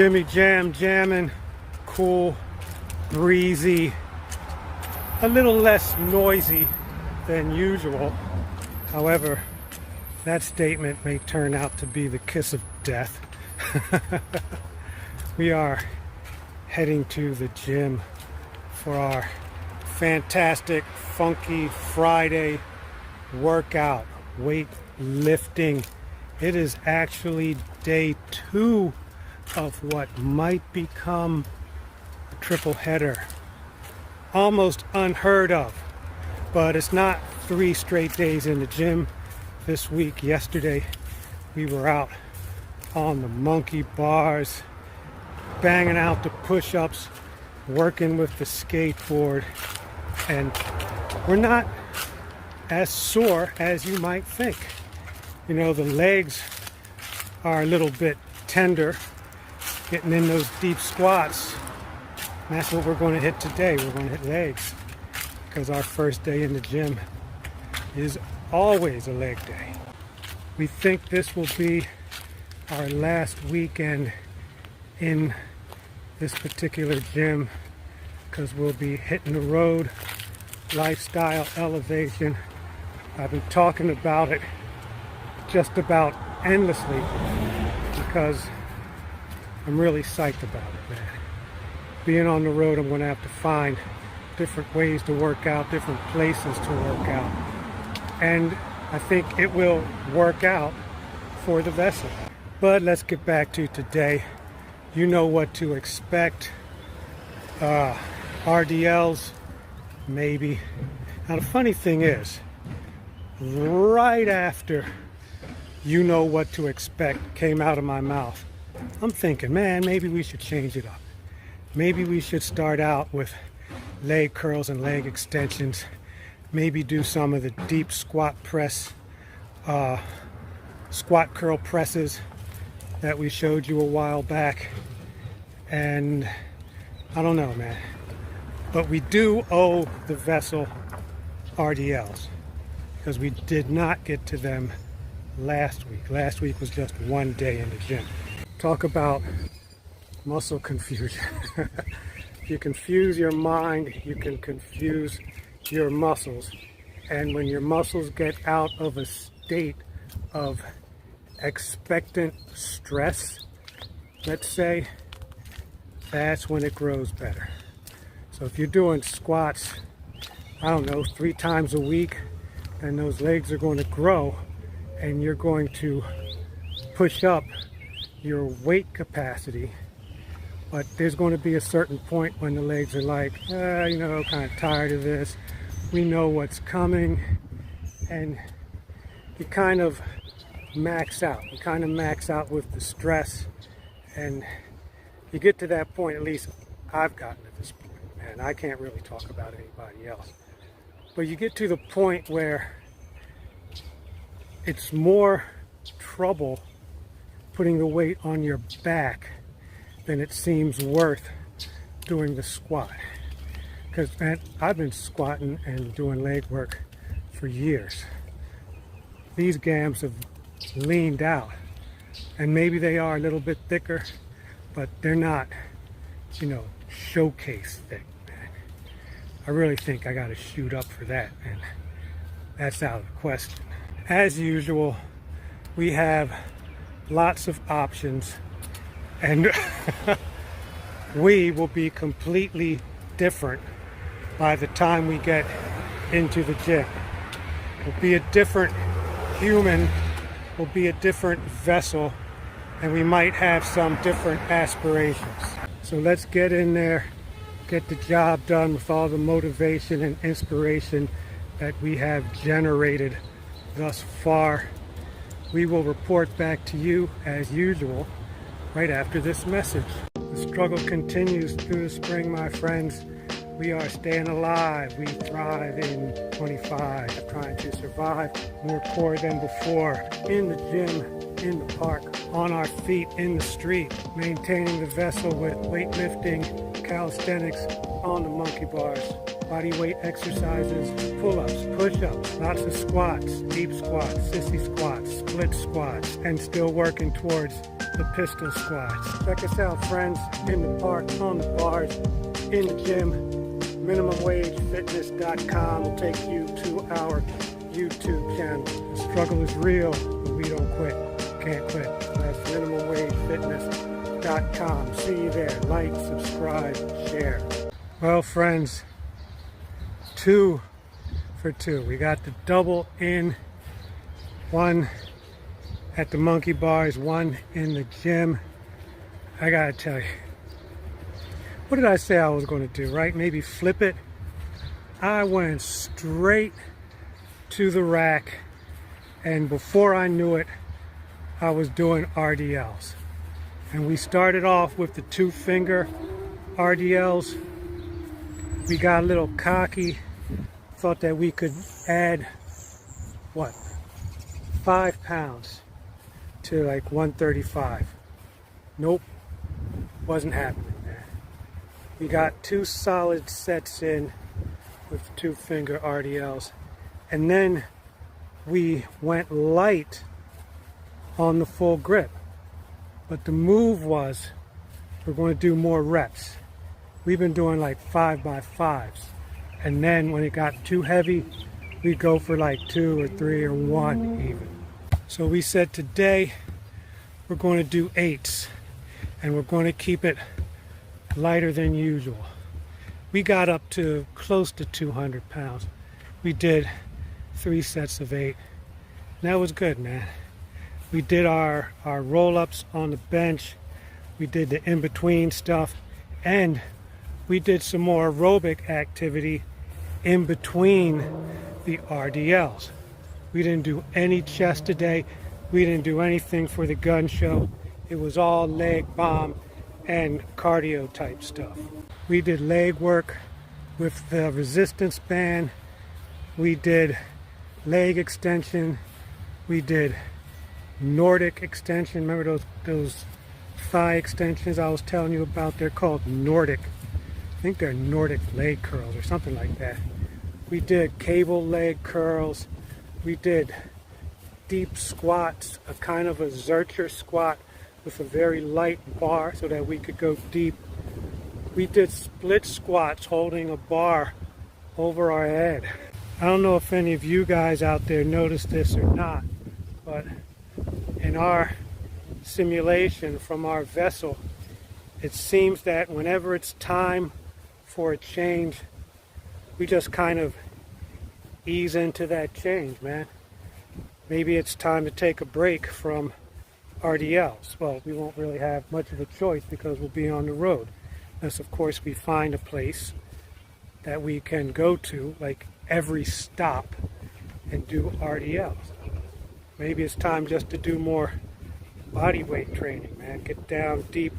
Jimmy Jam jamming, cool, breezy, a little less noisy than usual. However, that statement may turn out to be the kiss of death. We are heading to the gym for our fantastic, funky Friday workout, weight lifting. It is actually day 2 of what might become a triple header. Almost unheard of, but it's not 3 straight days in the gym this week. Yesterday we were out on the monkey bars, banging out the push-ups, working with the skateboard, and we're not as sore as you might think. You know, the legs are a little bit tender, getting in those deep squats. And that's what we're going to hit today. We're going to hit legs, because our first day in the gym is always a leg day. We think this will be our last weekend in this particular gym, because we'll be hitting the road, lifestyle elevation. I've been talking about it just about endlessly because I'm really psyched about it, man. Being on the road, I'm going to have to find different ways to work out, different places to work out. And I think it will work out for the vessel. But let's get back to today. You know what to expect. RDLs, maybe. Now the funny thing is, right after "you know what to expect" came out of my mouth, I'm thinking, man, maybe we should change it up. Maybe we should start out with leg curls and leg extensions. Maybe do some of the deep squat press, squat curl presses that we showed you a while back. And I don't know, man. But we do owe the vessel RDLs, because we did not get to them last week. Last week was just one day in the gym. Talk about muscle confusion. If you confuse your mind, you can confuse your muscles. And when your muscles get out of a state of expectant stress, let's say, that's when it grows better. So if you're doing squats, I don't know, 3 times a week, then those legs are going to grow, and you're going to push up your weight capacity. But there's going to be a certain point when the legs are like, you know, kind of tired of this. We know what's coming. And you kind of max out. You kind of max out with the stress. And you get to that point, at least I've gotten to this point. And I can't really talk about anybody else. But you get to the point where it's more trouble putting the weight on your back than it seems worth doing the squat. Because, man, I've been squatting and doing leg work for years. These gams have leaned out, and maybe they are a little bit thicker, but they're not, you know, showcase thick, man. I really think I got to shoot up for that, and that's out of the question. As usual, we have lots of options, and we will be completely different by the time we get into the gym. We'll be a different human, we'll be a different vessel, and we might have some different aspirations. So let's get in there, get the job done with all the motivation and inspiration that we have generated thus far. We will report back to you as usual right after this message. The struggle continues through the spring, my friends. We are staying alive. We thrive in 25, trying to survive more core than before. In the gym, in the park, on our feet, in the street, maintaining the vessel with weightlifting, calisthenics, on the monkey bars, body weight exercises, pull-ups, push-ups, lots of squats, deep squats, sissy squats, split squats, and still working towards the pistol squats. Check us out, friends, in the park, on the bars, in the gym. MinimumWageFitness.com will take you to our YouTube channel. The struggle is real, but we don't quit. Can't quit. That's MinimumWageFitness.com. See you there. Like, subscribe, share. Well, friends, 2 for 2. We got the double in, 1 at the monkey bars, 1 in the gym. I gotta tell you, what did I say I was going to do, right? Maybe flip it. I went straight to the rack, and before I knew it, I was doing RDLs. And we started off with the 2-finger RDLs. We got a little cocky, thought that we could add, 5 pounds to like 135. Nope, wasn't happening, man. We got 2 solid sets in with 2-finger RDLs, and then we went light on the full grip. But the move was, we're going to do more reps. We've been doing like 5x5s, and then when it got too heavy, we'd go for like 2 or 3 or 1 even. So we said today we're going to do 8s, and we're going to keep it lighter than usual. We got up to close to 200 pounds. We did 3 sets of 8. And that was good, man. We did our roll-ups on the bench. We did the in-between stuff, and we did some more aerobic activity in between the RDLs. We didn't do any chest today. We didn't do anything for the gun show. It was all leg bomb and cardio type stuff. We did leg work with the resistance band. We did leg extension. We did Nordic extension. Remember those thigh extensions I was telling you about? They're called Nordic. I think they're Nordic leg curls or something like that. We did cable leg curls. We did deep squats, a kind of a Zercher squat with a very light bar so that we could go deep. We did split squats holding a bar over our head. I don't know if any of you guys out there noticed this or not, but in our simulation from our vessel, it seems that whenever it's time for a change, we just kind of ease into that change, man. Maybe it's time to take a break from RDLs. Well, we won't really have much of a choice because we'll be on the road. Unless, of course, we find a place that we can go to, like every stop, and do RDLs. Maybe it's time just to do more body weight training, man. Get down deep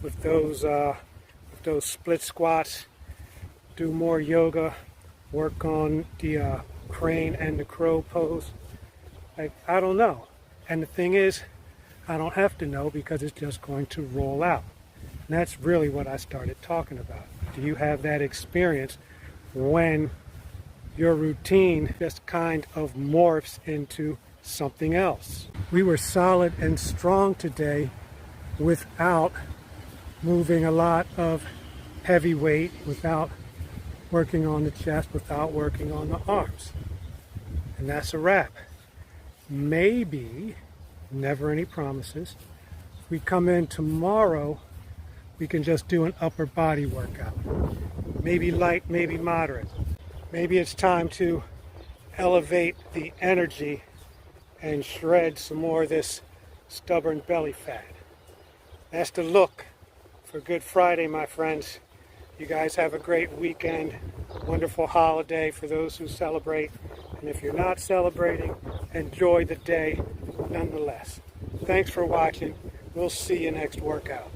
with those split squats. Do more yoga. Work on the crane and the crow pose. Like, I don't know. And the thing is, I don't have to know because it's just going to roll out. And that's really what I started talking about. Do you have that experience when your routine just kind of morphs into something else? We were solid and strong today without moving a lot of heavy weight, without working on the chest, without working on the arms. And that's a wrap. Maybe, never any promises, if we come in tomorrow, we can just do an upper body workout. Maybe light, maybe moderate. Maybe it's time to elevate the energy and shred some more of this stubborn belly fat. That's the look for Good Friday, my friends. You guys have a great weekend, wonderful holiday for those who celebrate. And if you're not celebrating, enjoy the day nonetheless. Thanks for watching. We'll see you next workout.